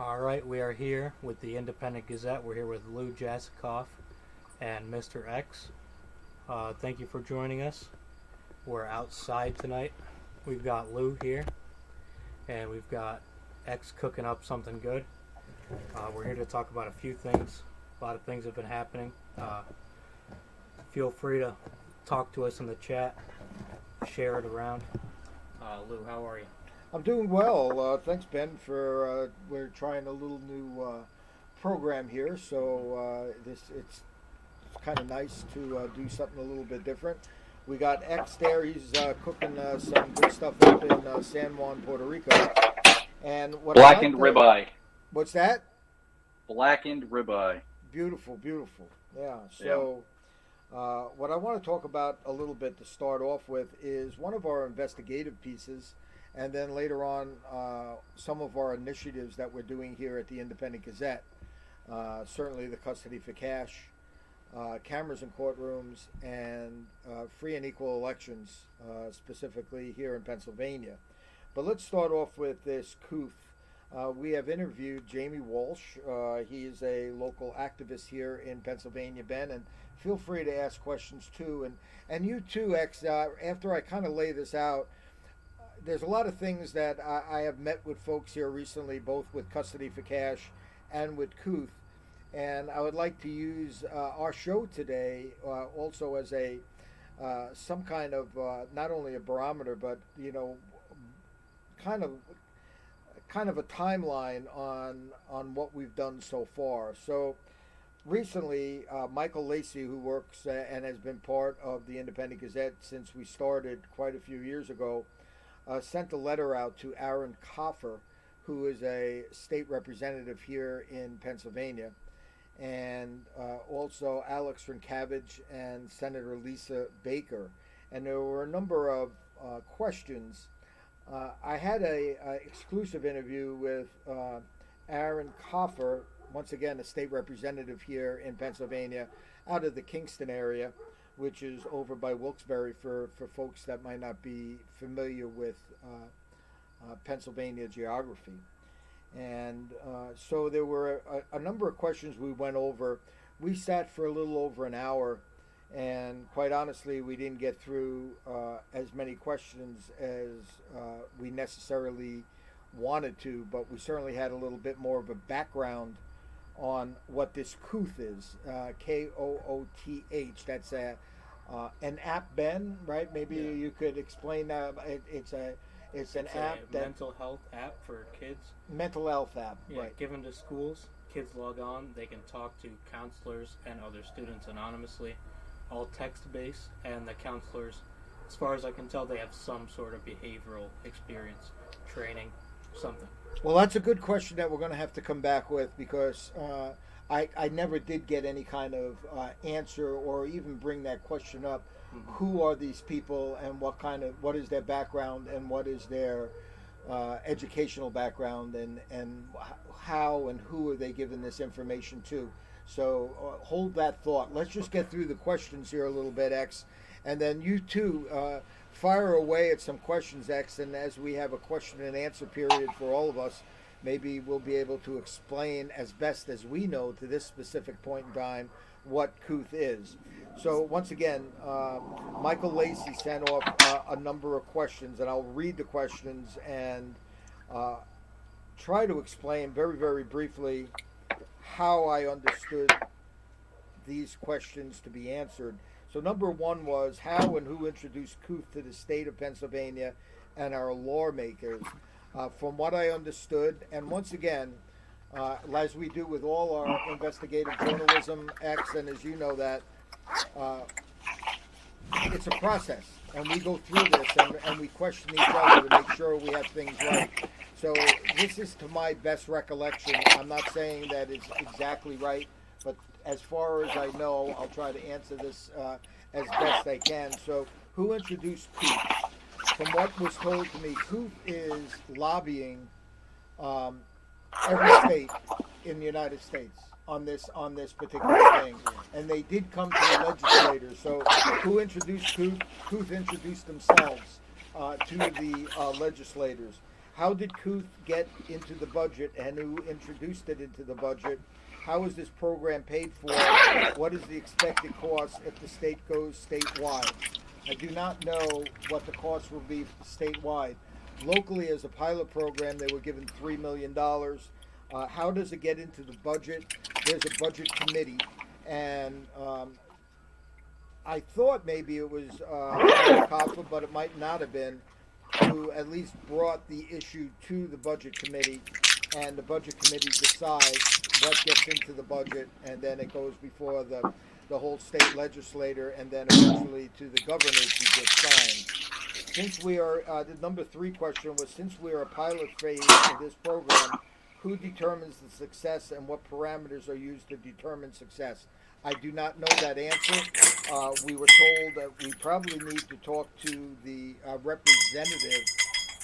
All right, we are here with the Independent Gazette. We're here with Lou Jasikoff and Mr. X. Thank you for joining us. We're outside tonight. We've got Lou here, and we've got X cooking up something good. We're here to talk about a few things. A lot of things have been happening. Feel free to talk to us in the chat, share it around. Lou, how are you? I'm doing well. Thanks, Ben, for we're trying a little new program here, so it's kind of nice to do something a little bit different. We got X there. He's cooking some good stuff up in San Juan, Puerto Rico. And what blackened ribeye. What's that? Blackened ribeye. Beautiful, beautiful. Yeah. So what I want to talk about a little bit to start off with is one of our investigative pieces. And then later on, some of our initiatives that we're doing here at the Independent Gazette. Certainly the custody for cash, cameras in courtrooms, and free and equal elections, specifically here in Pennsylvania. But let's start off with this Kooth. We have interviewed Jamie Walsh. He is a local activist here in Pennsylvania, Ben, and feel free to ask questions too. And you too, X, after I kind of lay this out, there's a lot of things that I have met with folks here recently, both with Custody for Cash and with Kooth. And I would like to use our show today also as a some kind of not only a barometer, but kind of a timeline on what we've done so far. So recently, Michael Lacey, who works and has been part of the Independent Gazette since we started quite a few years ago, sent a letter out to Aaron Coffer, who is a state representative here in Pennsylvania, and also Alex Rinkavage and Senator Lisa Baker. And there were a number of questions. I had a exclusive interview with Aaron Coffer, once again a state representative here in Pennsylvania, out of the Kingston area, which is over by Wilkes-Barre for folks that might not be familiar with Pennsylvania geography. And so there were a number of questions we went over. We sat for a little over an hour, and quite honestly, we didn't get through as many questions as we necessarily wanted to, but we certainly had a little bit more of a background on what this Kooth is, Kooth. That's an app, Ben, right? Maybe you could explain that. It's an app, a mental health app for kids. Mental health app, right? Given to schools. Kids log on. They can talk to counselors and other students anonymously, all text-based, and the counselors, as far as I can tell, they have some sort of behavioral experience, training, something. Well, that's a good question that we're going to have to come back with, because I never did get any kind of answer or even bring that question up. Mm-hmm. Who are these people, and what is their background, and what is their educational background, and how and who are they giving this information to? So hold that thought. Let's just get through the questions here a little bit, X, and then you too fire away at some questions, X, and as we have a question and answer period for all of us, maybe we'll be able to explain as best as we know to this specific point in time what Kooth is. So once again, Michael Lacey sent off a number of questions, and I'll read the questions and try to explain very, very briefly how I understood these questions to be answered. So number one was, how and who introduced Kooth to the state of Pennsylvania and our lawmakers? From what I understood, and once again, as we do with all our investigative journalism, X, and as you know that, it's a process, and we go through this, and we question each other to make sure we have things right. So this is to my best recollection. I'm not saying that it's exactly right, but as far as I know, I'll try to answer this as best I can. So who introduced Kooth? From what was told to me, Kooth is lobbying every state in the United States on this particular thing, and they did come to the legislators. So who introduced Kooth? Kooth introduced themselves to the legislators. how did Kooth get into the budget, and who introduced it into the budget? How is this program paid for? What is the expected cost if the state goes statewide? I do not know what the cost will be statewide. Locally, as a pilot program, they were given $3 million. How does it get into the budget? There's a budget committee, and I thought maybe it was Jasikoff, but it might not have been, who at least brought the issue to the budget committee, and the budget committee decides what gets into the budget, and then it goes before the whole state legislator, and then eventually to the governor to get signed. Since we are, the number 3 question was, since we are a pilot phase of this program, who determines the success and what parameters are used to determine success? I do not know that answer. We were told that we probably need to talk to the representative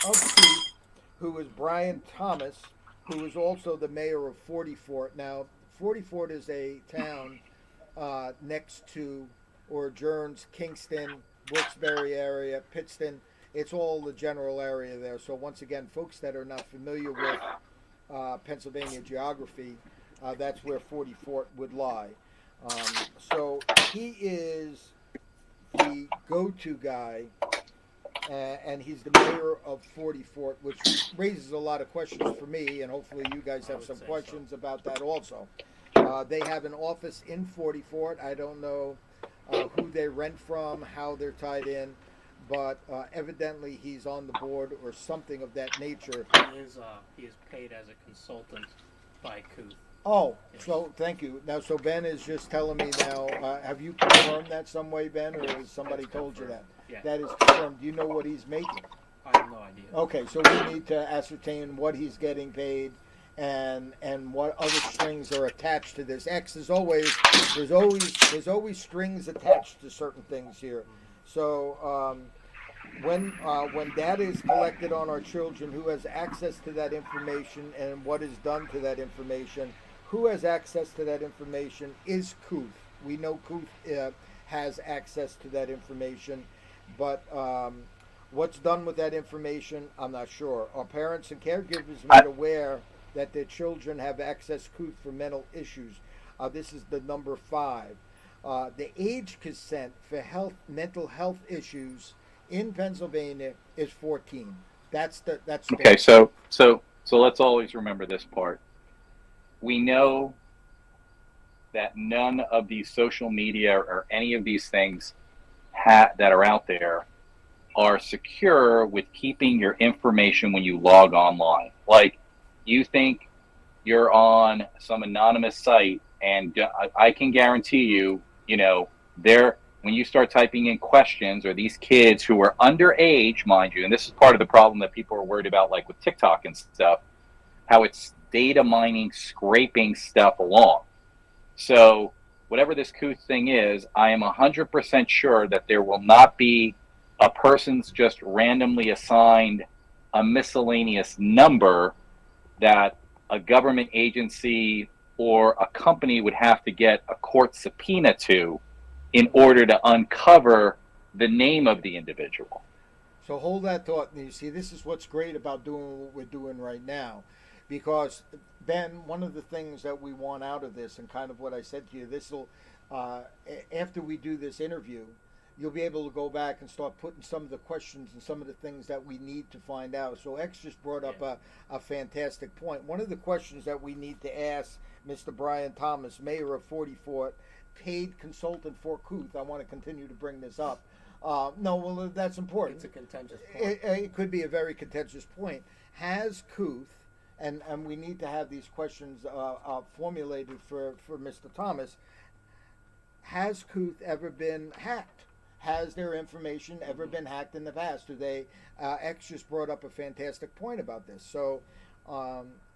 of Kooth, who is Brian Thomas, who is also the mayor of 40 Fort. Now, 40 Fort is a town next to or adjourns Kingston, Wilkes-Barre area, Pittston. It's all the general area there. So once again, folks that are not familiar with Pennsylvania geography, that's where 40 Fort would lie. So he is the go-to guy, and he's the mayor of 40 Fort, which raises a lot of questions for me, and hopefully you guys have some questions about that also. They have an office in 40 Fort. I don't know who they rent from, how they're tied in, but evidently he's on the board or something of that nature. He is paid as a consultant by Kooth. Oh, so thank you. Now, so Ben is just telling me now, have you confirmed that some way, Ben, or has somebody told you that? Yeah. That is confirmed. Do you know what he's making? I have no idea. Okay, so we need to ascertain what he's getting paid and what other strings are attached to this. X is always, there's always strings attached to certain things here. So when data is collected on our children, who has access to that information and what is done to that information? Who has access to that information is Kooth. We know Kooth has access to that information, but what's done with that information, I'm not sure. Our parents and caregivers made aware that their children have access to Kooth for mental issues. This is the number 5. The age consent for mental health issues in Pennsylvania is 14. That's okay. So let's always remember this part. We know that none of these social media or any of these things that are out there are secure with keeping your information when you log online. Like, you think you're on some anonymous site, and I can guarantee you, when you start typing in questions, or these kids who are underage, mind you, and this is part of the problem that people are worried about, like with TikTok and stuff, how it's data mining, scraping stuff along. So whatever this Kooth thing is, I am 100% sure that there will not be a person's just randomly assigned a miscellaneous number that a government agency or a company would have to get a court subpoena to in order to uncover the name of the individual. So hold that thought. And you see, this is what's great about doing what we're doing right now. Because, Ben, one of the things that we want out of this, and kind of what I said to you, this will, after we do this interview, you'll be able to go back and start putting some of the questions and some of the things that we need to find out. So X just brought up a fantastic point. One of the questions that we need to ask Mr. Brian Thomas, mayor of 40 Fort, paid consultant for Kooth. I want to continue to bring this up. That's important. It's a contentious point. It could be a very contentious point. Has Kooth, and we need to have these questions formulated for Mr. Thomas, has Kooth ever been hacked? Has their information ever been hacked in the past? Do they? X just brought up a fantastic point about this. So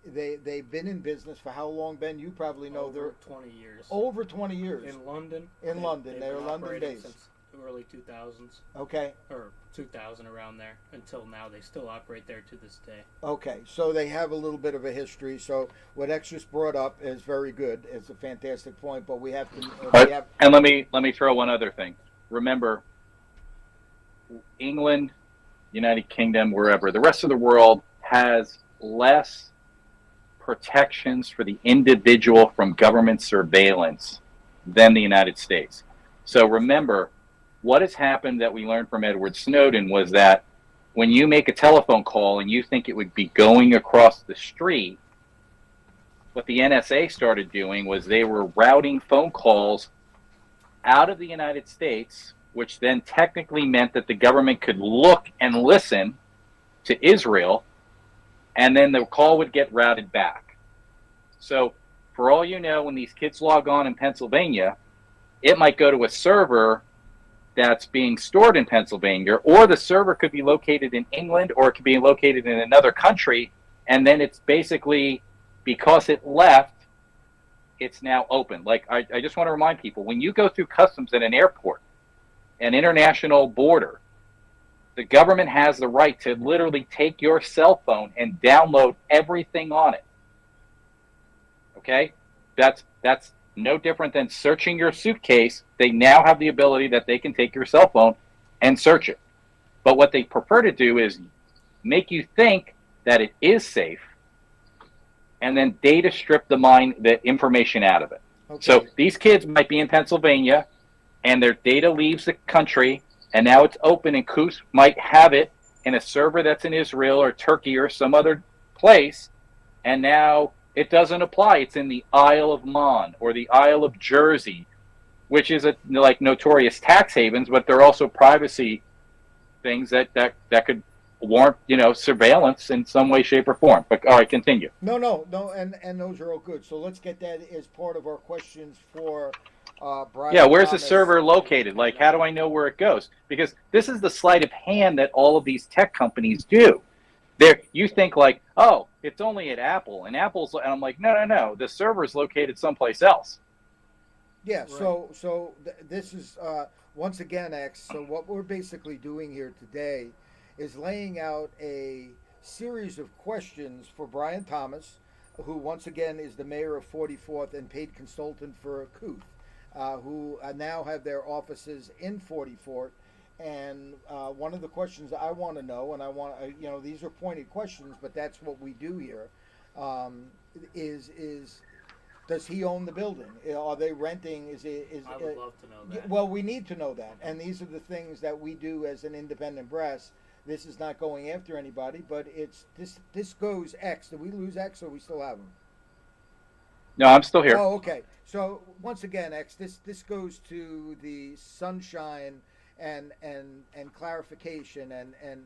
they've been in business for how long, Ben? You probably know. Over 20 years. Over 20 years. In London. In London. They're London-based. Since the early 2000s. Okay. Or 2000, around there. Until now, they still operate there to this day. Okay, so they have a little bit of a history. So what X just brought up is very good. It's a fantastic point, but we have to. And let me throw one other thing. Remember, England, United Kingdom, wherever, the rest of the world has less protections for the individual from government surveillance than the United States. So remember, what has happened that we learned from Edward Snowden was that when you make a telephone call and you think it would be going across the street, what the NSA started doing was they were routing phone calls out of the United States, which then technically meant that the government could look and listen to Israel, and then the call would get routed back. So for all you know, when these kids log on in Pennsylvania, it might go to a server that's being stored in Pennsylvania, or the server could be located in England, or it could be located in another country, and then it's basically, because it left, it's now open. Like, I just want to remind people, when you go through customs at an airport, an international border, the government has the right to literally take your cell phone and download everything on it. Okay? That's no different than searching your suitcase. They now have the ability that they can take your cell phone and search it. But what they prefer to do is make you think that it is safe, and then data strip the information out of it. Okay. So these kids might be in Pennsylvania, and their data leaves the country, and now it's open, and Kooth might have it in a server that's in Israel or Turkey or some other place, and now it doesn't apply. It's in the Isle of Man or the Isle of Jersey, which is like notorious tax havens, but they're also privacy things that could warrant, surveillance in some way, shape, or form. But all right, continue. No, and those are all good. So let's get that as part of our questions for Brian. Yeah, where's Thomas. the server located? Like, how do I know where it goes? Because this is the sleight of hand that all of these tech companies do. You think like, oh, it's only at Apple, and I'm like, no, the server is located someplace else. Yeah. Right. So this is once again, X. So what we're basically doing here today is laying out a series of questions for Brian Thomas, who once again is the mayor of 44th and paid consultant for Kooth, who now have their offices in 44th. And one of the questions I want to know, and these are pointed questions, but that's what we do here, is does he own the building? Are they renting? I would love to know that. Well, we need to know that, and these are the things that we do as an independent press. This is not going after anybody, but it's this goes X. Did we lose X, or we still have him? No, I'm still here. Oh, okay. So once again, X, this goes to the sunshine and clarification and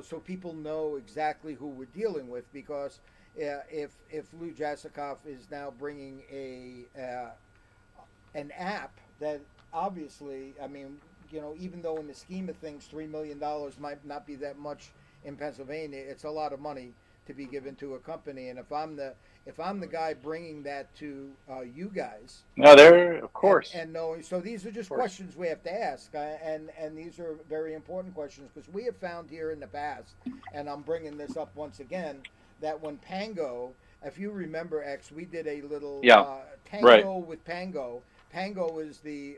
so people know exactly who we're dealing with, because if Lou Jasikoff is now bringing an app that obviously, I mean, even though in the scheme of things $3 million might not be that much in Pennsylvania, it's a lot of money to be given to a company. And if I'm the guy bringing that to you guys, no, there, of course, and knowing, so these are just questions we have to ask, and these are very important questions, because we have found here in the past, and I'm bringing this up once again, that when Pango, if you remember, X, we did a little Tango with Pango. Pango is the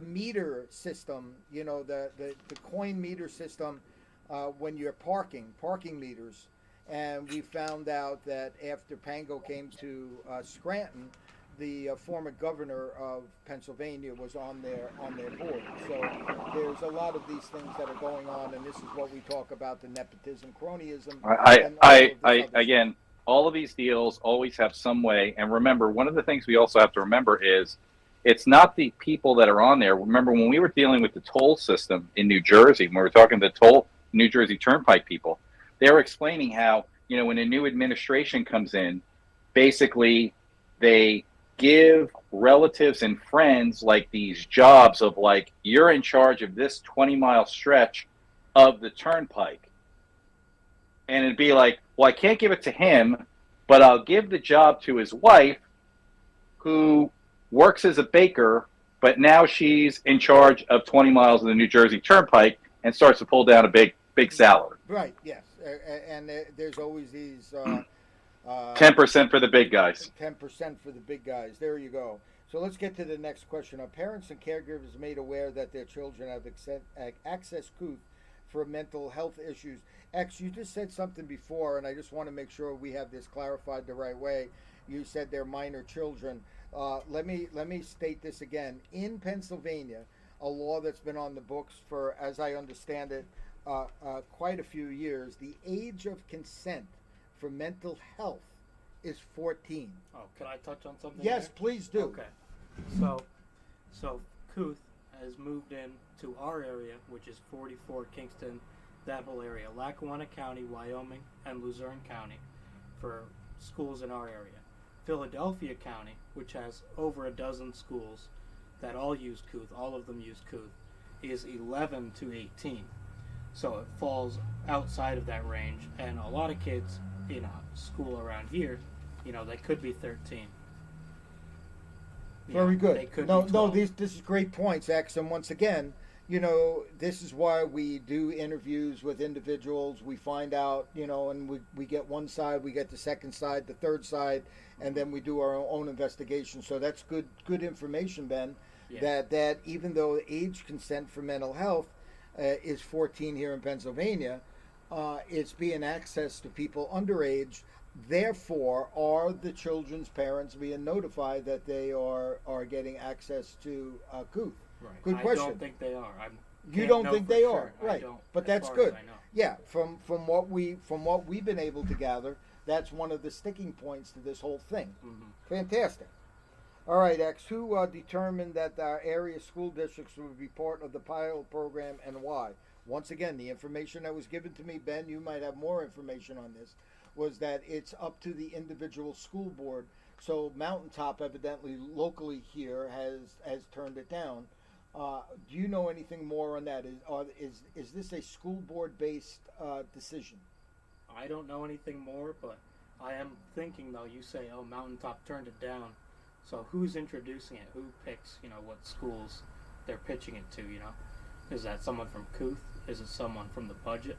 meter system, the coin meter system when you're parking meters. And we found out that after Pango came to Scranton, the former governor of Pennsylvania was on their board. So there's a lot of these things that are going on, and this is what we talk about: the nepotism, cronyism. Again, all of these deals always have some way. And remember, one of the things we also have to remember is it's not the people that are on there. Remember, when we were dealing with the toll system in New Jersey, when we were talking to the New Jersey Turnpike people, they were explaining how, when a new administration comes in, basically they give relatives and friends like these jobs of like, you're in charge of this 20-mile stretch of the turnpike. And it'd be like, well, I can't give it to him, but I'll give the job to his wife, who works as a baker, but now she's in charge of 20 miles of the New Jersey Turnpike and starts to pull down a big salary. Right, yes. And there's always these 10% for the big guys. 10% for the big guys. There you go. So let's get to the next question. Are parents and caregivers made aware that their children have accessed Kooth for mental health issues. X, you just said something before, and I just want to make sure we have this clarified the right way. You said they're minor children. Let me state this again. In Pennsylvania, a law that's been on the books for, as I understand it, quite a few years, the age of consent for mental health is 14. Oh, can I touch on something? Yes, there? please do. Okay. So Kooth has moved in to our area, which is 44 Kingston, that whole area, Lackawanna County, Wyoming, and Luzerne County, for schools in our area. Philadelphia County, which has over a dozen schools that all use Kooth, all of them use Kooth, is 11 to 18. So it falls outside of that range, and a lot of kids in a school around here, they could be 13. Very good. They could No, be 12. this is great points, X. And once again, this is why we do interviews with individuals. We find out, and we get one side, we get the second side, the third side, and then we do our own investigation. So that's good information, Ben. Yeah. That even though age consent for mental health is 14 here in Pennsylvania, it's being accessed to people underage. Therefore, are the children's parents being notified that they are getting access to Kooth? Right. Good question. I don't think they are. You don't think they sure. are, right? But as that's far good. as I know. Yeah, from what we've been able to gather, that's one of the sticking points to this whole thing. Mm-hmm. Fantastic. All right, X. Who determined that our area school districts would be part of the pilot program and why? Once again, the information that was given to me, Ben, you might have more information on this, was that it's up to the individual school board. So Mountaintop, evidently locally here, has turned it down. Do you know anything more on that? Is this a school board based decision? I don't know anything more, but I am thinking though. You say, "Oh, Mountaintop turned it down." So who's introducing it? Who picks? What schools they're pitching it to? Is that someone from Kooth? Is it someone from the budget?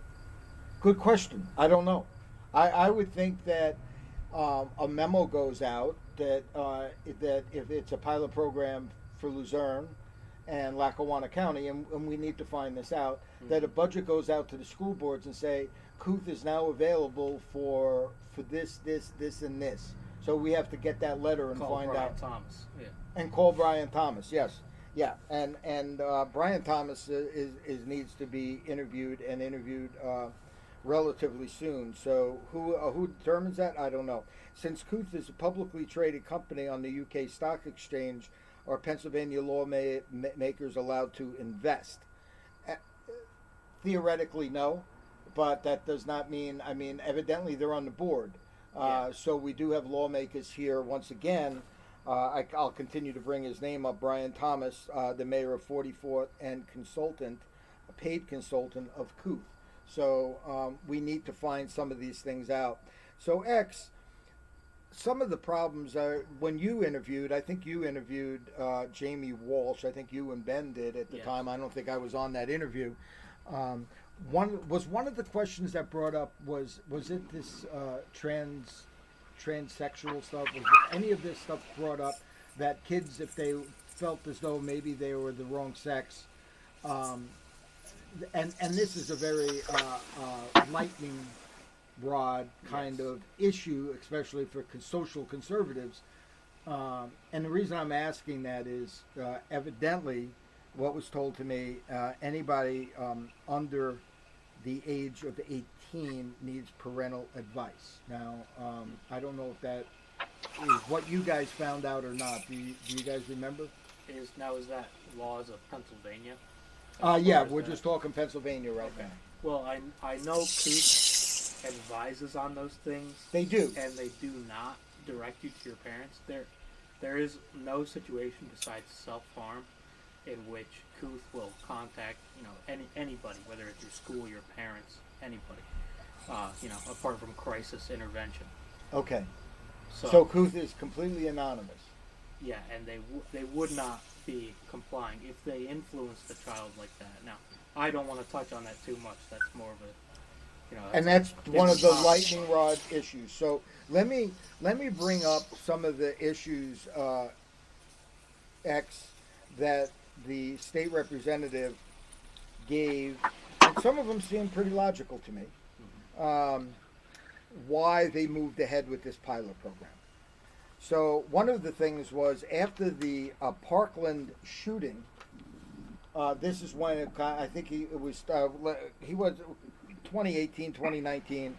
Good question. I don't know. I would think that a memo goes out that if it's a pilot program for Luzerne and Lackawanna County, and we need to find this out, that a budget goes out to the school boards and say, Kooth is now available for this, and this. So we have to get that letter and Call find Brian out. Thomas. Yeah. And call Brian Thomas, yes. Yeah, and Brian Thomas is needs to be interviewed relatively soon. So who determines that? I don't know. Since Kooth is a publicly traded company on the UK Stock Exchange, are Pennsylvania lawmakers allowed to invest? Theoretically, no, but that does not mean. I mean, evidently they're on the board. So we do have lawmakers here once again. I'll continue to bring his name up. Brian Thomas, the mayor of 44th and a paid consultant of Kooth. So we need to find some of these things out. So X, some of the problems are when you interviewed. I think you interviewed Jamie Walsh. I think you and Ben did at the time. I don't think I was on that interview. One of the questions that brought up was it this transsexual stuff? Was any of this stuff brought up that kids, if they felt as though maybe they were the wrong sex, and this is a very lightning rod kind of issue, especially for social conservatives. And the reason I'm asking that is evidently what was told to me, anybody under the age of 18 needs parental advice. Now, I don't know if that is what you guys found out or not. Do you guys remember? Is that laws of Pennsylvania? Yeah, we're just talking Pennsylvania right now. Well, I know Kooth advises on those things. They do. And they do not direct you to your parents. There is no situation besides self-harm in which Kooth will contact, anybody, whether it's your school, your parents, anybody, apart from crisis intervention. Okay. So Kooth is completely anonymous. Yeah, and they would not be complying if they influence the child like that. Now, I don't want to touch on that too much. That's more of a, and that's one of the lightning rod issues. So let me bring up some of the issues, X, that the state representative gave and some of them seem pretty logical to me, why they moved ahead with this pilot program. So one of the things was after the Parkland shooting. This is when I think he was 2018, 2019.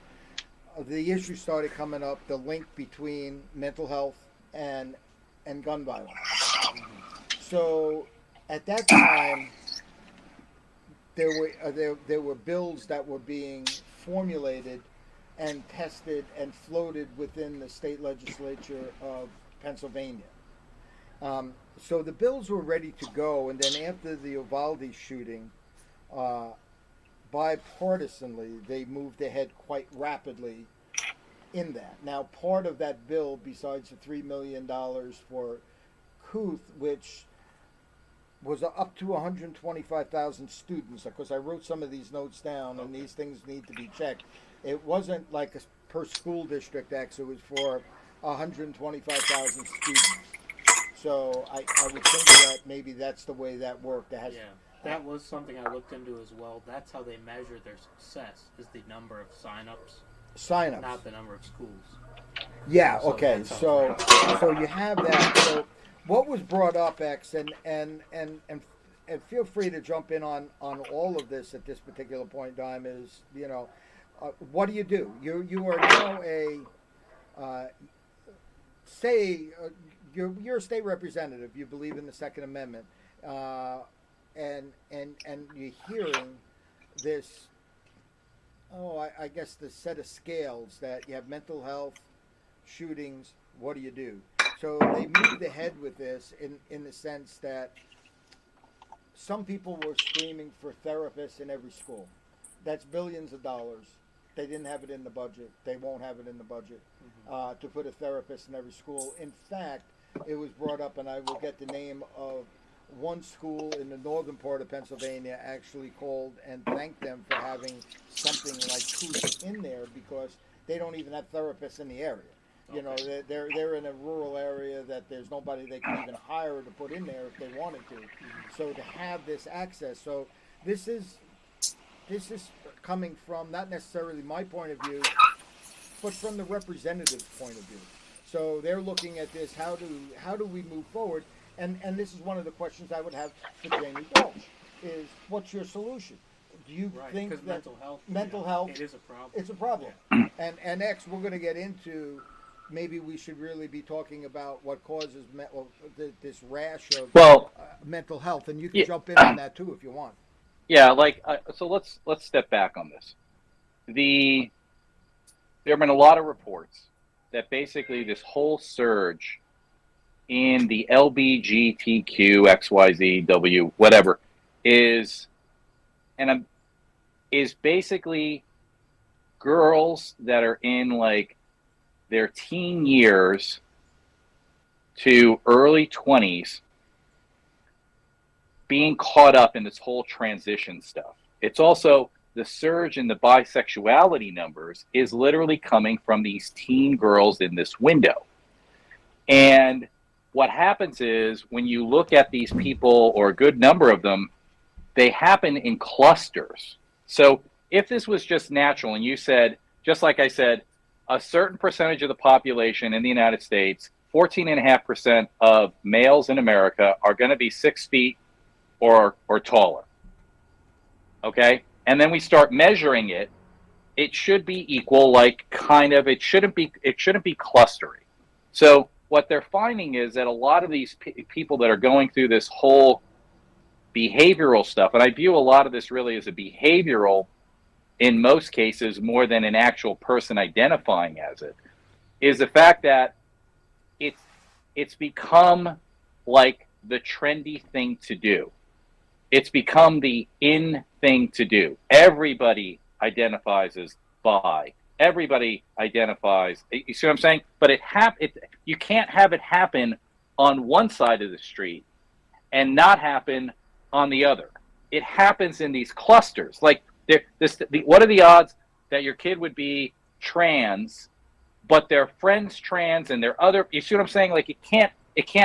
The issue started coming up, the link between mental health and gun violence. So at that time, there were bills that were being formulated and tested and floated within the state legislature of Pennsylvania. So the bills were ready to go, and then after the Uvalde shooting, bipartisanly, they moved ahead quite rapidly in that. Now, part of that bill, besides the $3 million for Kooth, which was up to 125,000 students, because I wrote some of these notes down, and these things need to be checked. It wasn't like a per school district X, it was for 125,000 students. So I would think that maybe that's the way that worked. That was something I looked into as well. That's how they measure their success, is the number of sign-ups, not the number of schools. Yeah, So okay. So you have that. So what was brought up, X, and feel free to jump in on all of this at this particular point in time, is, what do? You are now you're a state representative. You believe in the Second Amendment, and you're hearing this. I guess the set of scales that you have: mental health, shootings. What do you do? So they moved ahead with this in the sense that some people were screaming for therapists in every school. That's billions of dollars. They didn't have it in the budget. They won't have it in the budget to put a therapist in every school. In fact, it was brought up, and I will get the name of one school in the northern part of Pennsylvania actually called and thanked them for having something like Kooth in there, because they don't even have therapists in the area. Okay. They're in a rural area that there's nobody they can even hire to put in there if they wanted to. So to have this access, so this is coming from not necessarily my point of view, but from the representative's point of view. So they're looking at this. How do we move forward? And this is one of the questions I would have for Jamie Dolch, is what's your solution? Do you think that mental health it is a problem? It's a problem. And X, we're going to get into, maybe we should really be talking about what causes this rash of mental health, and you can jump in on that too if you want. Yeah, so let's step back on this. There have been a lot of reports that basically this whole surge in the LBGTQ XYZW whatever is basically girls that are in like their teen years to early 20s being caught up in this whole transition stuff. It's also the surge in the bisexuality numbers is literally coming from these teen girls in this window. And what happens is when you look at these people, or a good number of them, they happen in clusters. So if this was just natural, and you said, just like I said, a certain percentage of the population in the United States, 14.5% of males in America are going to be 6 feet or taller. Okay? And then we start measuring it. It should be equal, it shouldn't be clustery. So what they're finding is that a lot of these people that are going through this whole behavioral stuff, and I view a lot of this really as a behavioral, in most cases, more than an actual person identifying as it, is the fact that it's become like the trendy thing to do. It's become the in thing to do. Everybody identifies as bi. Everybody identifies. You see what I'm saying? But you can't have it happen on one side of the street and not happen on the other. It happens in these clusters. Like, what are the odds that your kid would be trans, but their friend's trans and their other? You see what I'm saying? Like, it can't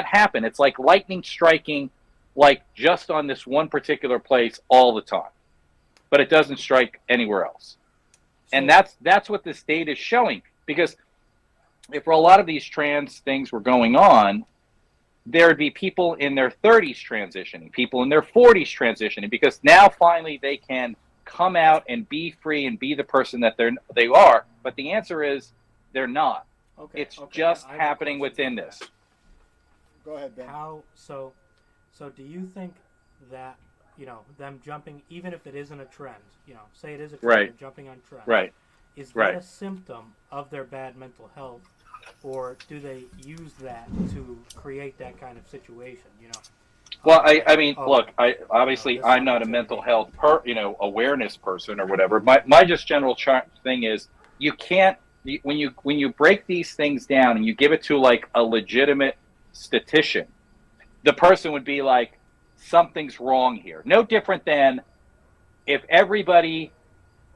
happen. It's like lightning striking, like just on this one particular place all the time. but it doesn't strike anywhere else. And that's what this data is showing. Because if a lot of these trans things were going on, there would be people in their 30s transitioning, people in their 40s transitioning, because now finally they can come out and be free and be the person that they are. But the answer is they're not. Okay, it's just happening within this. Go ahead, Ben. So do you think that, them jumping, even if it isn't a trend, say it is a trend, right, they're jumping on trend, right, is that right, a symptom of their bad mental health, or do they use that to create that kind of situation, Well, I mean, look, I'm not a mental health awareness person or whatever. My just general thing is, you can't, when you break these things down and you give it to like a legitimate statistician, the person would be like, something's wrong here. No different than if everybody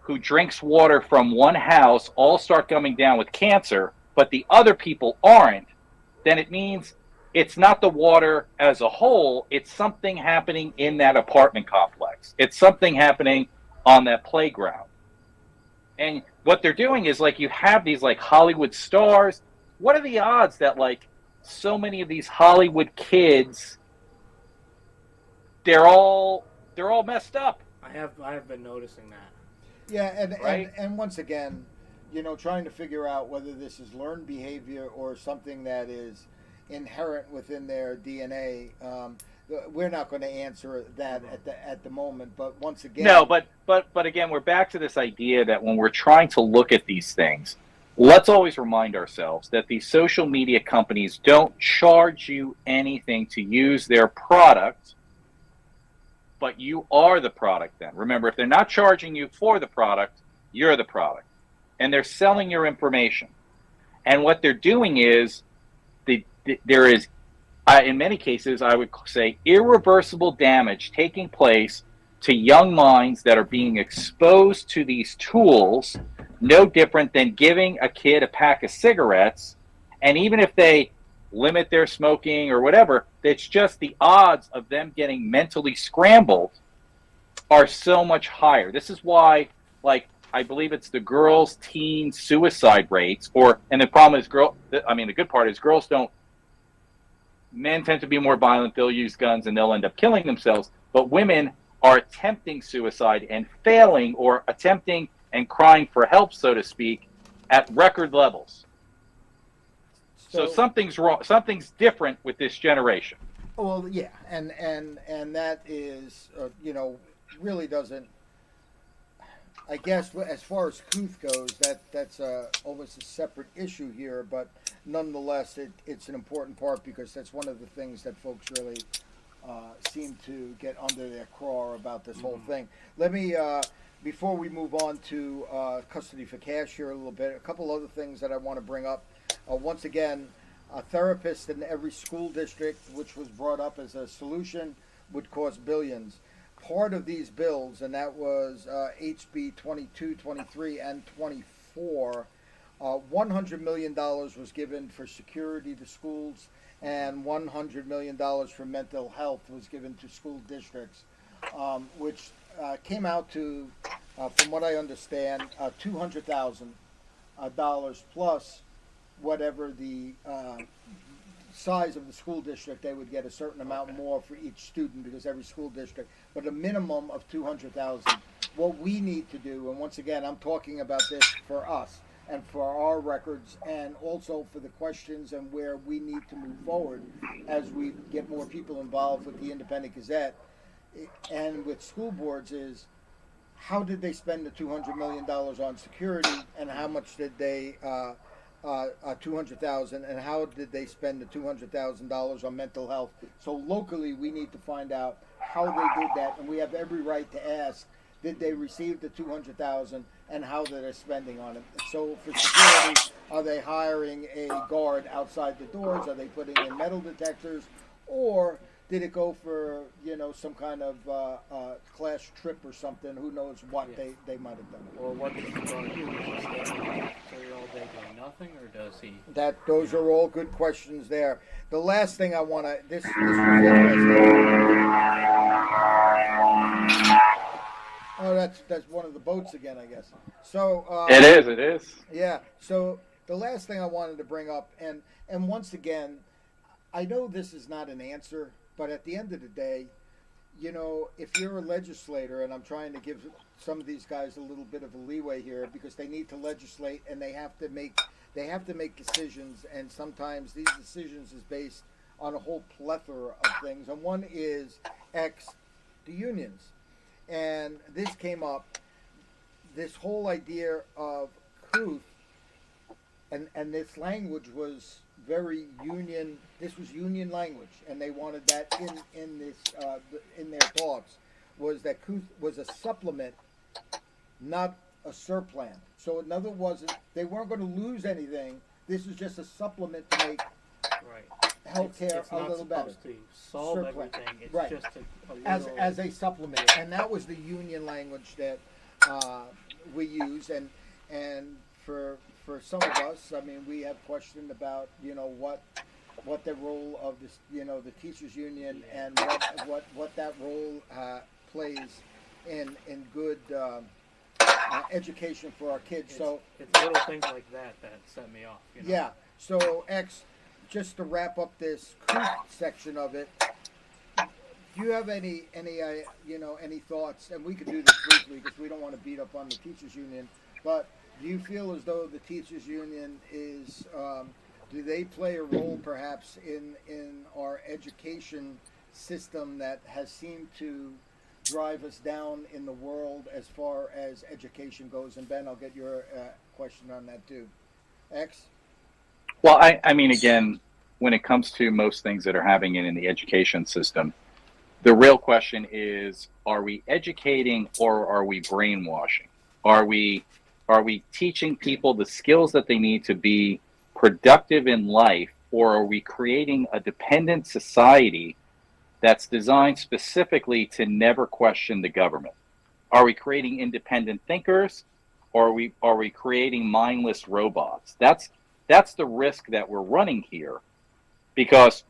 who drinks water from one house all start coming down with cancer, but the other people aren't, then it means it's not the water as a whole, it's something happening in that apartment complex. It's something happening on that playground. And what they're doing is, like, you have these like Hollywood stars. What are the odds that like so many of these Hollywood kids, they're all messed up? I have been noticing that. Yeah, right? and once again, trying to figure out whether this is learned behavior or something that is inherent within their DNA. We're not going to answer that at the moment, but once again, no, but again, we're back to this idea that when we're trying to look at these things, let's always remind ourselves that these social media companies don't charge you anything to use their product, but you are the product then. Remember, if they're not charging you for the product, you're the product. And they're selling your information. And what they're doing is, there is, in many cases, I would say, irreversible damage taking place to young minds that are being exposed to these tools, no different than giving a kid a pack of cigarettes. And even if they limit their smoking or whatever, it's just the odds of them getting mentally scrambled are so much higher. This is why, like, I believe it's the girls' teen suicide rates, and the problem is the good part is men tend to be more violent, they'll use guns and they'll end up killing themselves, but women are attempting suicide and failing, or attempting and crying for help, so to speak, at record levels. So something's wrong, something's different with this generation. Well, yeah, and that is, really doesn't, I guess, as far as Kooth goes, that's almost a separate issue here, but nonetheless, it's an important part, because that's one of the things that folks really seem to get under their craw about this whole thing. Let me, before we move on to custody for cash here a little bit, a couple other things that I want to bring up. Once again, a therapist in every school district, which was brought up as a solution, would cost billions. Part of these bills, and that was HB 22, 23, and 24, $100 million was given for security to schools, and $100 million for mental health was given to school districts, which came out to, from what I understand, $200,000 plus whatever the size of the school district. They would get a certain amount more for each student, because every school district, but a minimum of $200,000. What we need to do, and once again, I'm talking about this for us and for our records, and also for the questions and where we need to move forward as we get more people involved with the Independent Gazette and with school boards, is how did they spend the $200 million on security, and how much did they $200,000, and how did they spend the $200,000 on mental health? So locally, we need to find out how they did that, and we have every right to ask, did they receive the $200,000, and how they're spending on it? So for security, are they hiring a guard outside the doors? Are they putting in metal detectors? Or did it go for, some kind of class trip or something? Who knows what they might have done. Or what does the guard do? Does he stay all day doing nothing, or does he? Those are all good questions there. The last thing I want to, this was interesting. Oh, that's one of the boats again, I guess. So It is. Yeah. So the last thing I wanted to bring up, and once again, I know this is not an answer, but at the end of the day, if you're a legislator, and I'm trying to give some of these guys a little bit of a leeway here because they need to legislate and they have to make decisions, and sometimes these decisions is based on a whole plethora of things, and one is the unions. And this came up, this whole idea of Kooth, and this language was very union. This was union language, and they wanted that in their thoughts, was that Kooth was a supplement, not a surplant. So in other words, they weren't going to lose anything. This is just a supplement to make healthcare a little better. It's not supposed to solve everything. It's right. just a little... as a supplement, and that was the union language that we use, and for some of us, I mean, we have questioned about what the role of this, the teachers union, and what that role plays in good education for our kids. It's little things like that set me off. Yeah. So just to wrap up this section of it, do you have any thoughts? And we could do this briefly because we don't want to beat up on the teachers union, but do you feel as though the teachers union is, do they play a role perhaps in our education system that has seemed to drive us down in the world as far as education goes? And Ben, I'll get your question on that too. Well, I mean, again, when it comes to most things that are happening in the education system, the real question is, are we educating or are we brainwashing? Are we teaching people the skills that they need to be productive in life, or are we creating a dependent society that's designed specifically to never question the government? Are we creating independent thinkers, or are we creating mindless robots? That's the risk that we're running here, because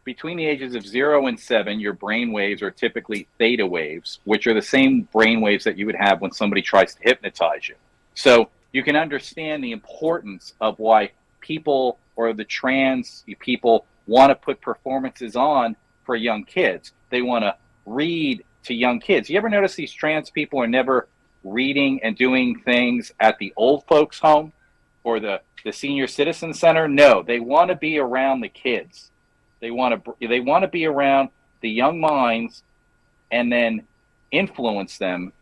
between the ages of 0 and 7, your brain waves are typically theta waves, which are the same brain waves that you would have when somebody tries to hypnotize you. So you can understand the importance of why people, or the trans people, want to put performances on for young kids. They want to read to young kids. You ever notice these trans people are never reading and doing things at the old folks home or the senior citizen center? No, they want to be around the kids. They want to be around the young minds and then influence them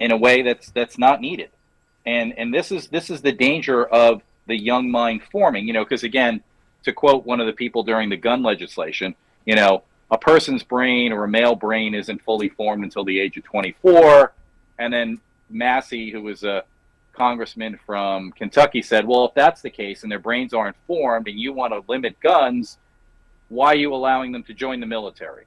in a way that's not needed. And this is the danger of the young mind forming, because again, to quote one of the people during the gun legislation, a person's brain or a male brain isn't fully formed until the age of 24. And then Massey, who was a congressman from Kentucky, said, well, if that's the case and their brains aren't formed and you want to limit guns, why are you allowing them to join the military?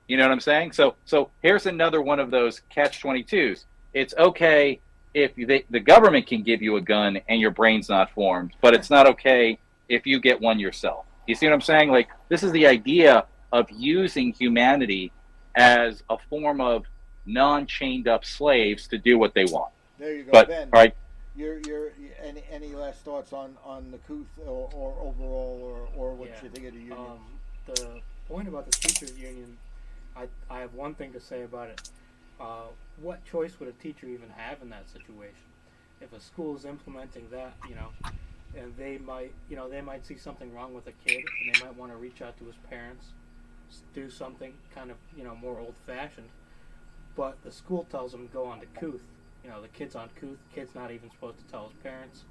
You know what I'm saying? So here's another one of those catch-22s. It's okay if the government can give you a gun and your brain's not formed, but it's not okay if you get one yourself. You see what I'm saying? Like, this is the idea of using humanity as a form of non-chained up slaves to do what they want. There you go, but, Ben. Right? Any last thoughts on the Kooth or overall or what you think of the union? The point about the teachers union, I have one thing to say about it. What choice would a teacher even have in that situation? If a school is implementing that, and they might see something wrong with a kid, and they might want to reach out to his parents, do something kind of, more old-fashioned. But the school tells him to go on to Kooth. The kid's on Kooth. Kid's not even supposed to tell his parents.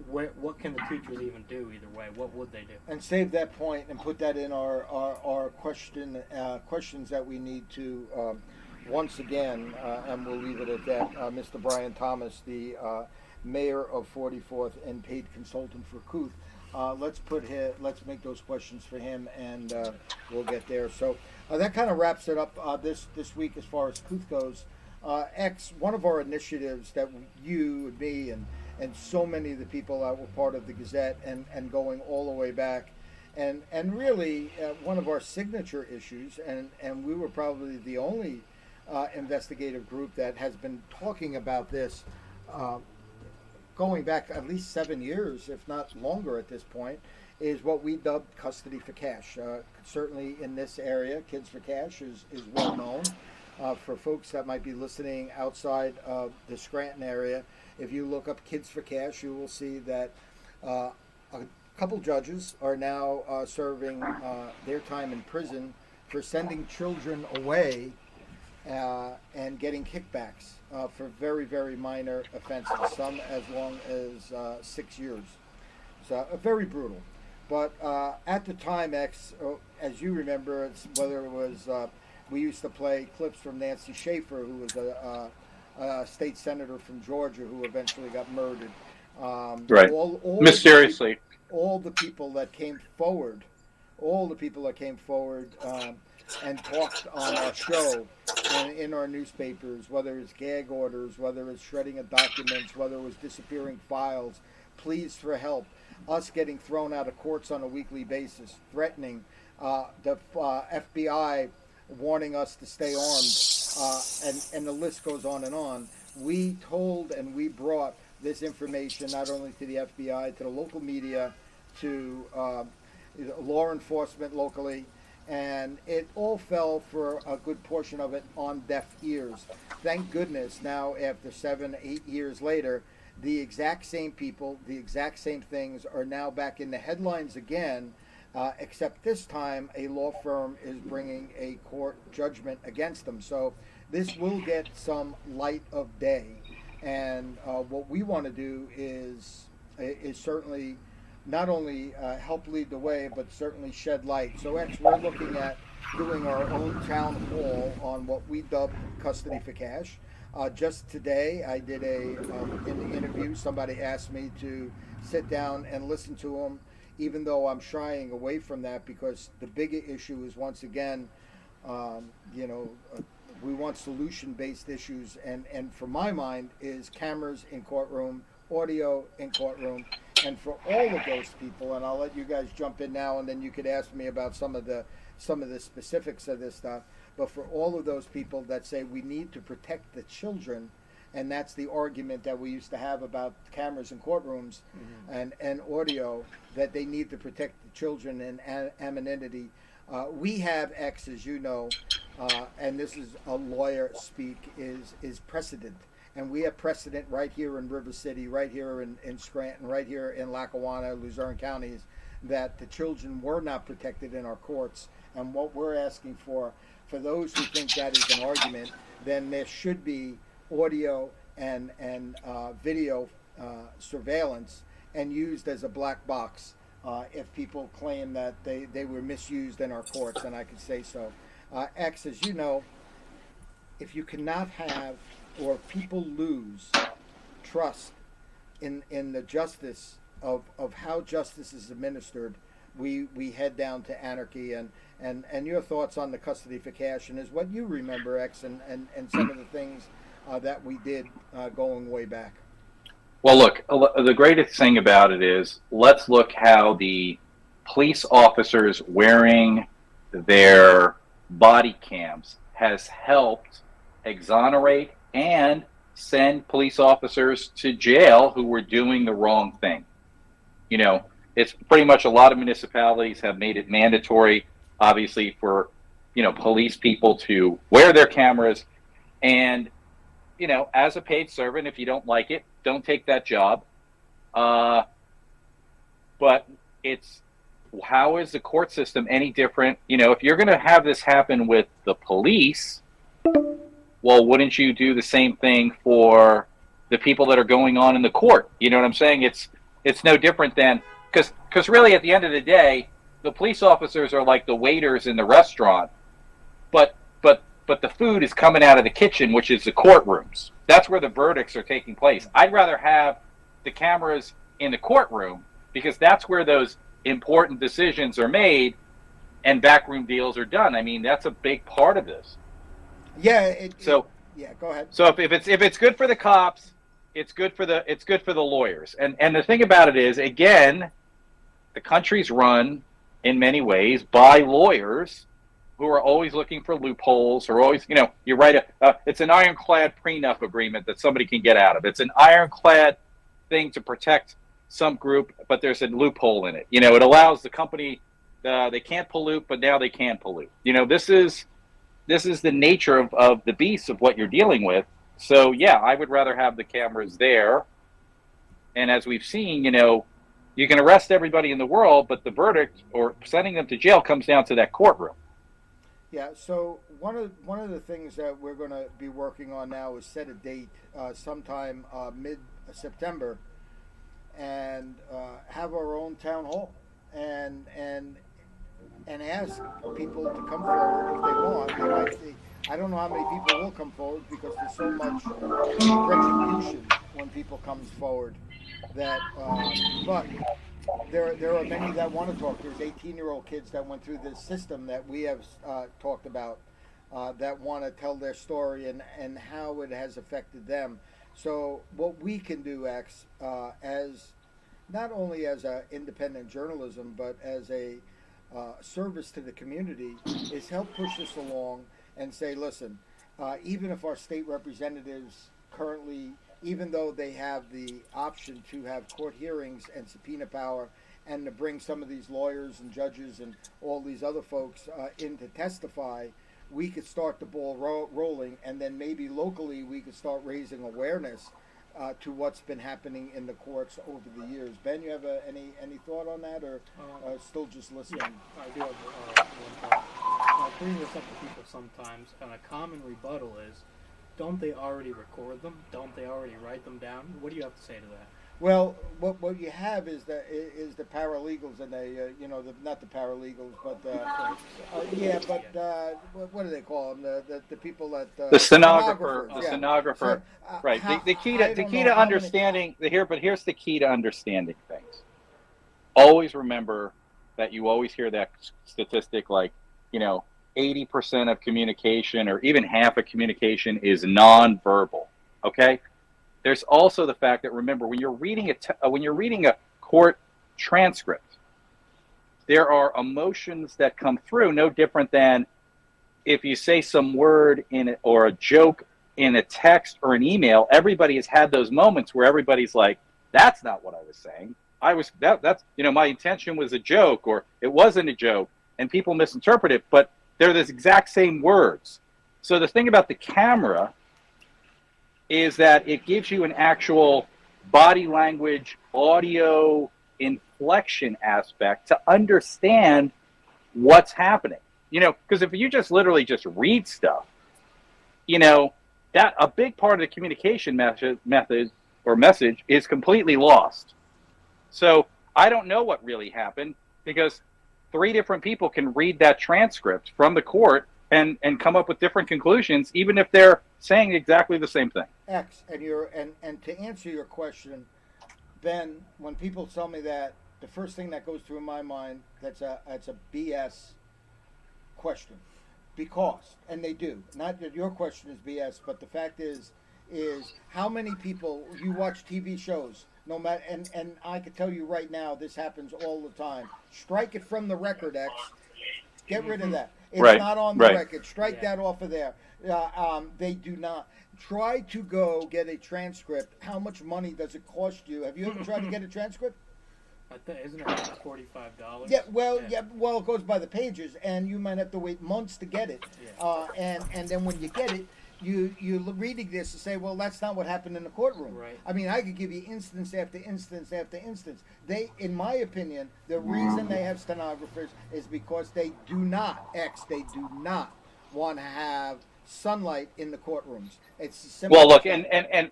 What can the teachers even do either way? What would they do? And save that point and put that in our questions that we need to, once again, and we'll leave it at that. Mr. Brian Thomas, the mayor of 44th and paid consultant for Kooth. Let's make those questions for him, and we'll get there. So that kind of wraps it up this week as far as Kooth goes. One of our initiatives that you and me and so many of the people that were part of the Gazette and going all the way back, and really one of our signature issues, and we were probably the only investigative group that has been talking about this going back at least 7 years, if not longer at this point, is what we dubbed custody for cash. Certainly in this area, Kids for Cash is well known. For folks that might be listening outside of the Scranton area, if you look up Kids for Cash, you will see that a couple judges are now serving their time in prison for sending children away and getting kickbacks for very, very minor offenses, some as long as 6 years. So very brutal. But at the time, as you remember, whether it was, we used to play clips from Nancy Schaefer, who was a state senator from Georgia who eventually got murdered. Right. Mysteriously. All the people that came forward, and talked on our show and in our newspapers, whether it's gag orders, whether it's shredding of documents, whether it was disappearing files, pleas for help, us getting thrown out of courts on a weekly basis, threatening, the FBI warning us to stay armed, and the list goes on and on. We told and we brought this information not only to the FBI, to the local media, to law enforcement locally, and it all fell for a good portion of it on deaf ears. Thank goodness now, after 7, 8 years later, the exact same people, the exact same things are now back in the headlines again, except this time a law firm is bringing a court judgment against them. So this will get some light of day. And what we want to do is certainly not only help lead the way, but certainly shed light. So we're looking at doing our own town hall on what we dub custody for cash. Just today, I did in the interview, somebody asked me to sit down and listen to them, even though I'm shying away from that, because the bigger issue is, once again, we want solution-based issues, and for my mind is cameras in courtroom, audio in courtroom, and for all of those people, and I'll let you guys jump in now, and then you could ask me about some of the specifics of this stuff. But for all of those people that say we need to protect the children, and that's the argument that we used to have about cameras in courtrooms, and audio, that they need to protect the children and anonymity. We have X, as you know, and this is a lawyer speak, is precedent. And we have precedent right here in River City, right here in Scranton, right here in Lackawanna, Luzerne counties, that the children were not protected in our courts. And what we're asking for those who think that is an argument, then there should be audio and video surveillance and used as a black box if people claim that they were misused in our courts, and I could say so. X, as you know, if you cannot have, or people lose trust in the justice of how justice is administered, we head down to anarchy. And your thoughts on the custody for cash, and is what you remember, X, and some of the things that we did going way back. Well, look, the greatest thing about it is, let's look how the police officers wearing their body cams has helped exonerate and send police officers to jail who were doing the wrong thing. You know, it's pretty much, a lot of municipalities have made it mandatory, obviously, for, police people to wear their cameras. And, as a paid servant, if you don't like it, don't take that job. But how is the court system any different? If you're going to have this happen with the police, well, wouldn't you do the same thing for the people that are going on in the court? You know what I'm saying? It's no different than, because really at the end of the day, the police officers are like the waiters in the restaurant, but the food is coming out of the kitchen, which is the courtrooms. That's where the verdicts are taking place. I'd rather have the cameras in the courtroom, because that's where those important decisions are made and backroom deals are done. I mean, that's a big part of this. Yeah. Go ahead. So if it's good for the cops, it's good for the lawyers. And the thing about it is, again, the country's run in many ways by lawyers who are always looking for loopholes, or always, you write it's an ironclad prenup agreement that somebody can get out of. It's an ironclad thing to protect some group, but there's a loophole in it. It allows the company, they can't pollute, but now they can pollute. This is the nature of the beast of what you're dealing with. So yeah, I would rather have the cameras there. And as we've seen, you can arrest everybody in the world, but the verdict or sending them to jail comes down to that courtroom. Yeah, so one of the things that we're going to be working on now is set a date sometime mid-September, and have our own town hall, and ask people to come forward if they want. They might say, I don't know how many people will come forward because there's so much retribution when people comes forward. That, but there are many that want to talk. There's 18-year-old kids that went through this system that we have talked about that want to tell their story and how it has affected them. So what we can do, X, as not only as a independent journalism, but as a service to the community, is help push this along and say, listen, even if our state representatives currently, even though they have the option to have court hearings and subpoena power and to bring some of these lawyers and judges and all these other folks in to testify, we could start the ball rolling, and then maybe locally we could start raising awareness to what's been happening in the courts over the years. Ben, you have any thought on that, or still just listening? Yeah, I do have one thought. I bring this up to people sometimes, and a common rebuttal is, don't they already record them? Don't they already write them down? What do you have to say to that? Well, what you have is the paralegals, and not the paralegals, but what do they call them? The people that the stenographer, yeah. Stenographer, So, right? The key to understanding here's the key to understanding things. Always remember that you always hear that statistic, like 80% of communication, or even half of communication, is nonverbal. Okay. There's also the fact that, remember, when you're reading a court transcript, there are emotions that come through, no different than if you say some word in it or a joke in a text or an email. Everybody has had those moments where everybody's like, "That's not what I was saying. That's my intention was a joke, or it wasn't a joke," and people misinterpret it, but they're the exact same words. So the thing about the camera is that it gives you an actual body language, audio inflection aspect to understand what's happening. Because if you just literally just read stuff, that a big part of the communication method or message is completely lost. So I don't know what really happened, because 3 different people can read that transcript from the court and come up with different conclusions, even if they're saying exactly the same thing. X, and to answer your question, Ben, when people tell me that, the first thing that goes through my mind, that's a BS question, because, and they do, not that your question is BS, but the fact is how many people, you watch TV shows, no matter, and I can tell you right now, this happens all the time. Strike it from the record, X. Get rid of that. It's not on the record. Strike that off of there. They do not. Try to go get a transcript. How much money does it cost you? Have you ever tried to get a transcript? Isn't it like $45? Yeah. Well, it goes by the pages, and you might have to wait months to get it. Yeah. And then when you get it, you're reading this and say, well, that's not what happened in the courtroom. Right. I mean, I could give you instance after instance after instance. They, in my opinion, the reason they have stenographers is because they do not want to have sunlight in the courtrooms. It's simple. Well, look, and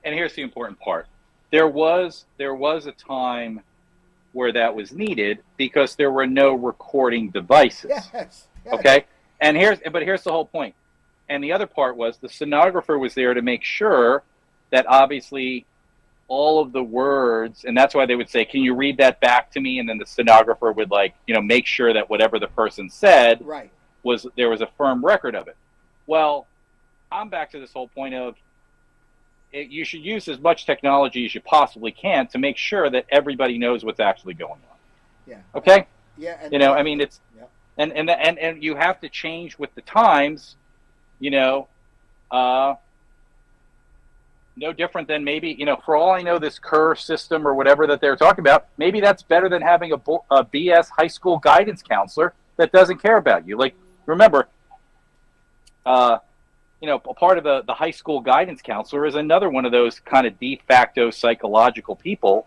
here's the important part. There was a time where that was needed because there were no recording devices. Yes. Okay? And here's the whole point. And the other part was the stenographer was there to make sure that obviously all of the words, and that's why they would say, "Can you read that back to me?" And then the stenographer would make sure that whatever the person said there was a firm record of it. Well, I'm back to this whole point of you should use as much technology as you possibly can to make sure that everybody knows what's actually going on. Yeah. Okay? Yeah. And it's and you have to change with the times, you know. No different than maybe, you know, for all I know, this Kerr system or whatever that they're talking about, maybe that's better than having a BS high school guidance counselor that doesn't care about you. Like, remember, you know, a part of the high school guidance counselor is another one of those kind of de facto psychological people,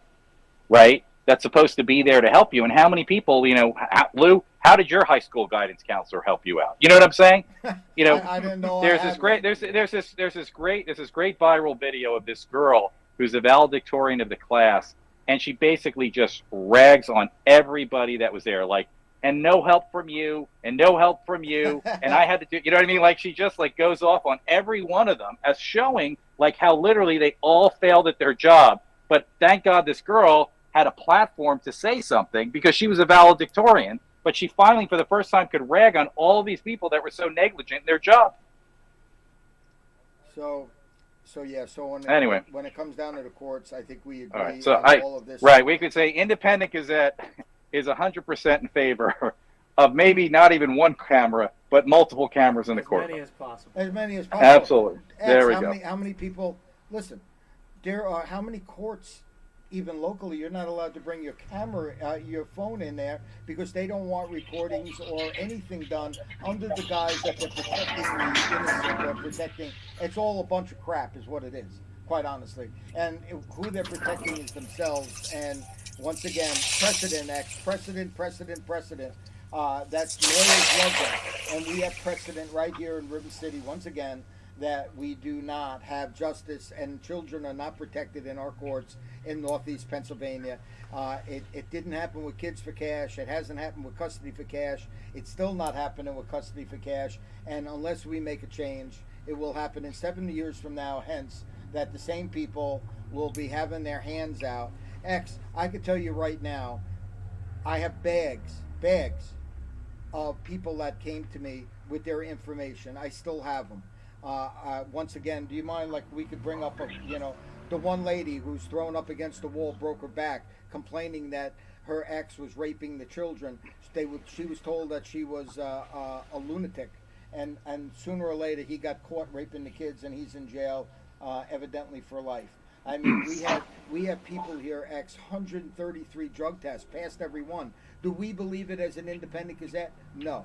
right? That's supposed to be there to help you. And how many people, you know, Lou, how did your high school guidance counselor help you out? You know what I'm saying? You know, I didn't know. there's this great viral video of this girl who's a valedictorian of the class, and she basically just rags on everybody that was there, like, and no help from you, and no help from you, and I had to do, you know what I mean? Like, she just like goes off on every one of them as showing like how literally they all failed at their job. But thank God this girl had a platform to say something because she was a valedictorian, but she finally, for the first time, could rag on all these people that were so negligent in their job. So Anyway. when it comes down to the courts, I think we agree All right, so on all of this. right, we could say Independent Gazette is 100% in favor of maybe not even one camera, but multiple cameras in the court. As many as possible. As many as possible. Absolutely. X, There we go. How many people? Listen, there are how many courts, even locally, you're not allowed to bring your camera, your phone in there because they don't want recordings or anything done under the guise that they're protecting the innocent. They're protecting. It's all a bunch of crap, is what it is, quite honestly. And who they're protecting is themselves. And once again, precedent, X, precedent. That's lawyers love that, and we have precedent right here in River City once again that we do not have justice and children are not protected in our courts in Northeast Pennsylvania. It didn't happen with Kids for Cash. It hasn't happened with Custody for Cash. It's still not happening with Custody for Cash. And unless we make a change, it will happen in 70 years from now, hence, that the same people will be having their hands out. X, I can tell you right now, I have bags of people that came to me with their information. I still have them. Once again, do you mind, like, we could bring up, the one lady who's thrown up against the wall, broke her back, complaining that her ex was raping the children. She was told that she was a lunatic, and sooner or later he got caught raping the kids, and he's in jail, evidently for life. I mean, we have people here, 133 drug tests, passed every one. Do we believe it as an Independent Gazette? No.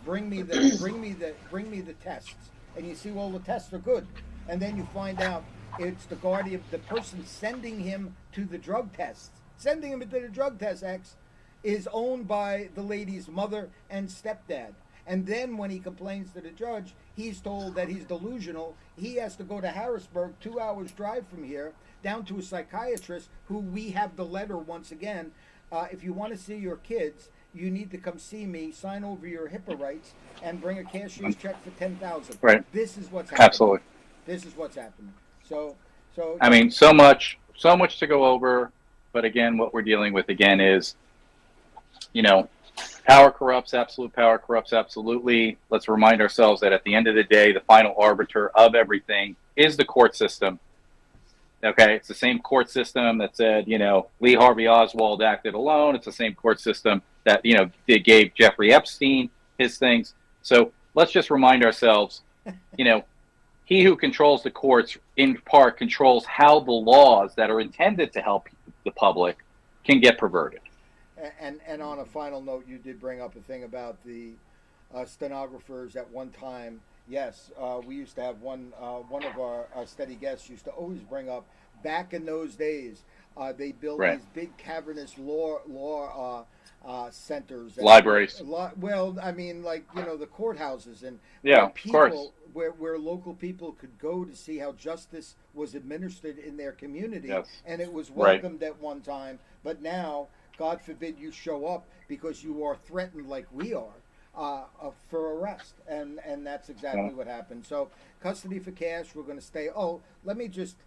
Bring me the tests. And you see, well, the tests are good. And then you find out it's the guardian, the person sending him to the drug tests. Sending him to the drug test, X, is owned by the lady's mother and stepdad. And then when he complains to the judge, he's told that he's delusional. He has to go to Harrisburg, 2 hours drive from here, down to a psychiatrist who we have the letter once again. If you want to see your kids, you need to come see me, sign over your HIPAA rights, and bring a cashier's check for $10,000. Right. This is what's happening. Absolutely. This is what's happening. So. I mean, so much to go over, but again, what we're dealing with again is, power corrupts, absolute power corrupts absolutely. Let's remind ourselves that at the end of the day, the final arbiter of everything is the court system. Okay, it's the same court system that said, Lee Harvey Oswald acted alone. It's the same court system that, they gave Jeffrey Epstein his things. So let's just remind ourselves, he who controls the courts, in part, controls how the laws that are intended to help the public can get perverted. And on a final note, you did bring up a thing about the stenographers at one time. Yes, we used to have one of our steady guests used to always bring up, back in those days, they built Right. these big cavernous law centers. Libraries. Well, I mean, like, the courthouses and Yeah, where people, of course. where local people could go to see how justice was administered in their community. Yes. And it was Right. welcomed at one time. But now, God forbid you show up because you are threatened like we are. For arrest, and that's exactly what happened. So Custody for Cash, we're going to stay. Oh, let me just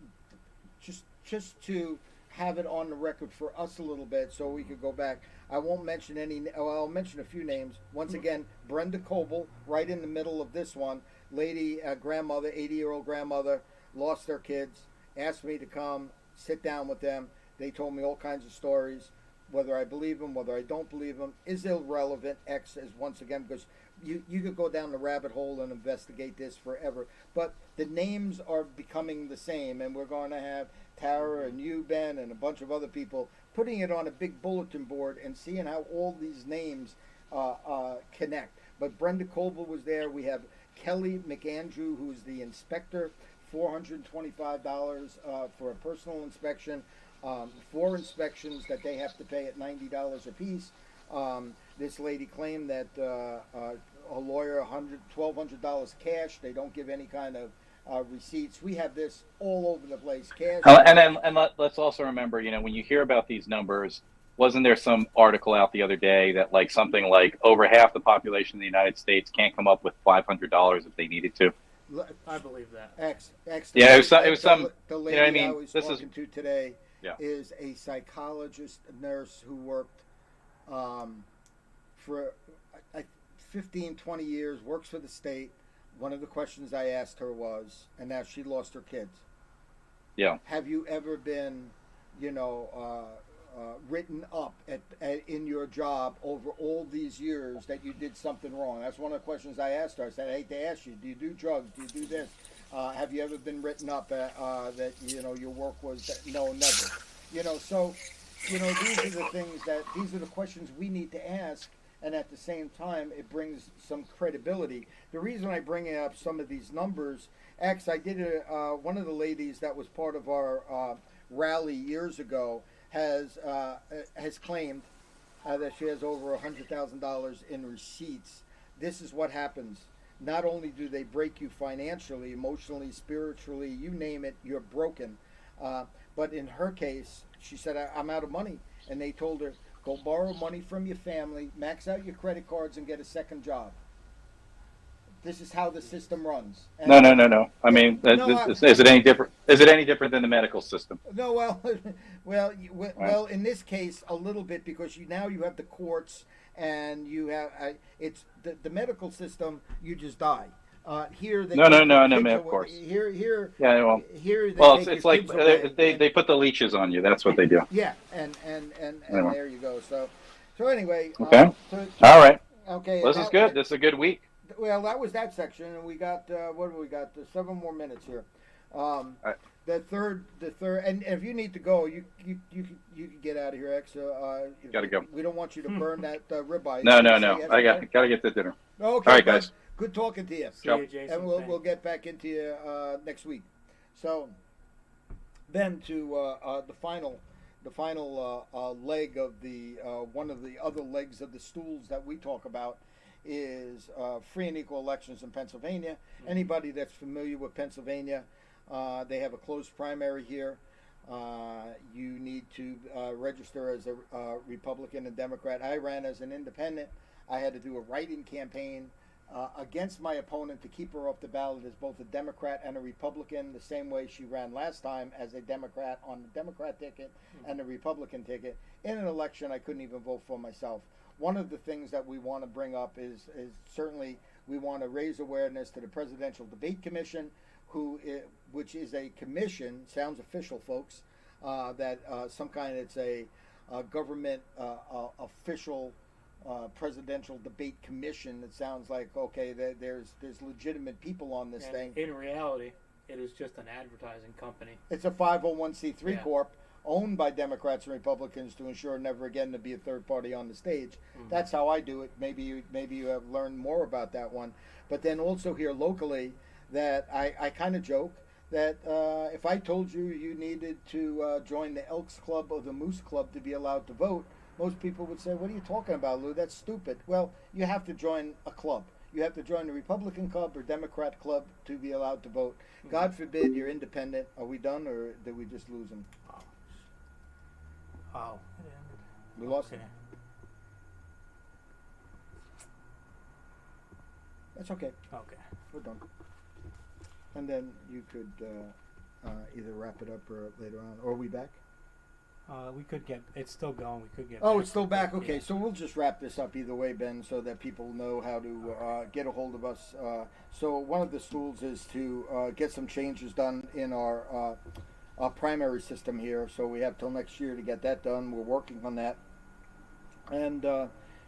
to have it on the record for us a little bit, so we could go back. I won't mention any. Well, I'll mention a few names. Once again, Brenda Coble, right in the middle of this one. Lady, grandmother, 80-year-old grandmother, lost their kids. Asked me to come sit down with them. They told me all kinds of stories. whether I believe them, whether I don't believe them, is irrelevant. X is once again because you could go down the rabbit hole and investigate this forever. But the names are becoming the same, and we're going to have Tara and you, Ben, and a bunch of other people putting it on a big bulletin board and seeing how all these names connect. But Brenda Colville was there. We have Kelly McAndrew, who's the inspector, $425 for a personal inspection, 4 inspections that they have to pay at $90 a piece. This lady claimed that a lawyer $1,200 cash. They don't give any kind of receipts. We have this all over the place. Cash. Let's also remember, when you hear about these numbers, wasn't there some article out the other day that like something like over half the population of the United States can't come up with $500 if they needed to? I believe that. Yeah, it was some. The lady I was talking to today is a psychologist, a nurse who worked for 15, 20 years, works for the state. One of the questions I asked her was, and now she lost her kids. Yeah. Have you ever been, written up in your job over all these years that you did something wrong? That's one of the questions I asked her. I said, I hate to ask you, do you do drugs? Do you do this? Have you ever been written up that your work was no, never? So these are the things these are the questions we need to ask, and at the same time it brings some credibility. The reason I bring up some of these numbers, I did one of the ladies that was part of our rally years ago has claimed that she has over $100,000 in receipts. This is what happens. Not only do they break you financially, emotionally, spiritually, you name it, you're broken. But in her case, she said, I'm out of money. And they told her, go borrow money from your family, max out your credit cards, and get a second job. This is how the system runs. And No. I mean, is it any different? Is it any different than the medical system? No, well, in this case, a little bit, because now you have the courts, and you have it's the medical system. You just die. Here they No, of course. Here. Yeah, well, here. It's like they put the leeches on you. That's what they do. Yeah, and anyway. There you go. So anyway. Okay. All right. Okay. Well, this is good. This is a good week. Well, that was that section, and we got what do we got? 7 more minutes here. Right. The third, and if you need to go, you can get out of here, X. Gotta go. We don't want you to burn that ribeye. No. I gotta get to dinner. Okay. All right, guys. Good talking to you. See you, Jason. And we'll get back into you next week. So then to the final leg of the one of the other legs of the stools that we talk about is free and equal elections in Pennsylvania. Mm-hmm. Anybody that's familiar with Pennsylvania, they have a closed primary here. You need to register as a Republican and Democrat. I ran as an independent. I had to do a write-in campaign against my opponent to keep her off the ballot as both a Democrat and a Republican, the same way she ran last time as a Democrat on the Democrat ticket and the Republican ticket. In an election, I couldn't even vote for myself. One of the things that we want to bring up is certainly we want to raise awareness to the Presidential Debate Commission, which is a commission, sounds official, folks, that some kind, it's a government official presidential debate commission. It sounds like, okay, there's legitimate people on this thing. In reality, it is just an advertising company. It's a 501c3 corp owned by Democrats and Republicans to ensure never again to be a third party on the stage. Mm-hmm. That's how I do it. Maybe you have learned more about that one. But then also here locally, that I kind of joke that if I told you needed to join the Elks Club or the Moose Club to be allowed to vote, most people would say, what are you talking about, Lou? That's stupid. Well, you have to join a club. You have to join the Republican club or Democrat club to be allowed to vote. Mm-hmm. God forbid you're independent. Are we done, or did we just lose them? Oh. We lost him. That's okay. Okay. We're done. And then you could either wrap it up or later on. Or are we back? We could get. It's still going. We could get. Oh, it's still back. Okay, so we'll just wrap this up either way, Ben, so that people know how to get a hold of us. So one of the stools is to get some changes done in our primary system here. So we have till next year to get that done. We're working on that. And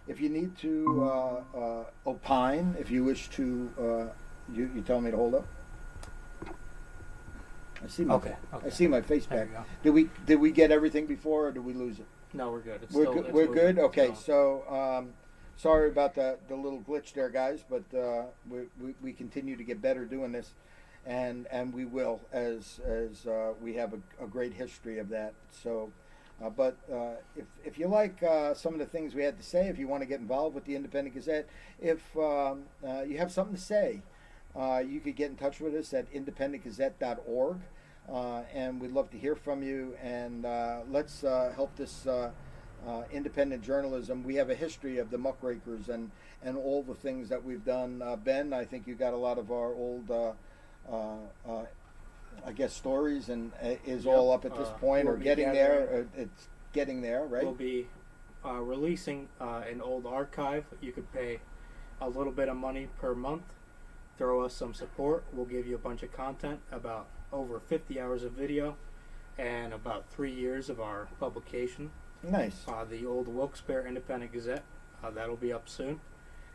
if you need to opine, if you wish to, you tell me to hold up. I see my Okay. I see my face There back. you go. Did we get everything before, or did we lose it? No, we're good. It's We're still, good. it's We're moving. good. Okay, So, so sorry about the little glitch there, guys, but we continue to get better doing this, and we will as we have a great history of that. So, but if you like some of the things we had to say, if you want to get involved with the Independent Gazette, if you have something to say, you could get in touch with us at independentgazette.org. And we'd love to hear from you, and let's help this independent journalism. We have a history of the muckrakers and all the things that we've done. Ben, I think you got a lot of our old, I guess, stories, and is Yep. all up at this point, We'll or be getting there. gathering- It's getting there, right? We'll be releasing an old archive. You could pay a little bit of money per month. Throw us some support. We'll give you a bunch of content, about over 50 hours of video and about 3 years of our publication. Nice. The old Wilkes-Barre Independent Gazette. That'll be up soon.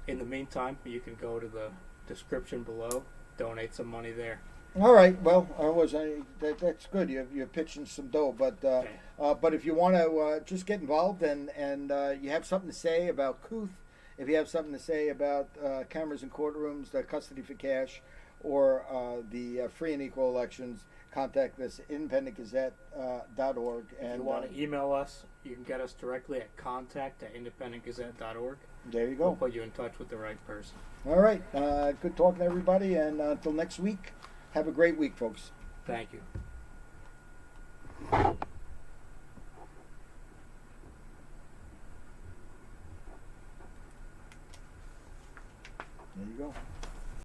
In the meantime, you can go to the description below, donate some money there. All right. Well, that's good. You're pitching some dough, but Okay. but if you want to just get involved and you have something to say about Kooth, if you have something to say about cameras in courtrooms, the custody for cash, or the free and equal elections, contact us at independentgazette.org. If you want to email us, you can get us directly at contact@independentgazette.org. There you We'll go. put you in touch with the right person. All right. Good talking to everybody, and until next week, have a great week, folks. Thank you. There you go.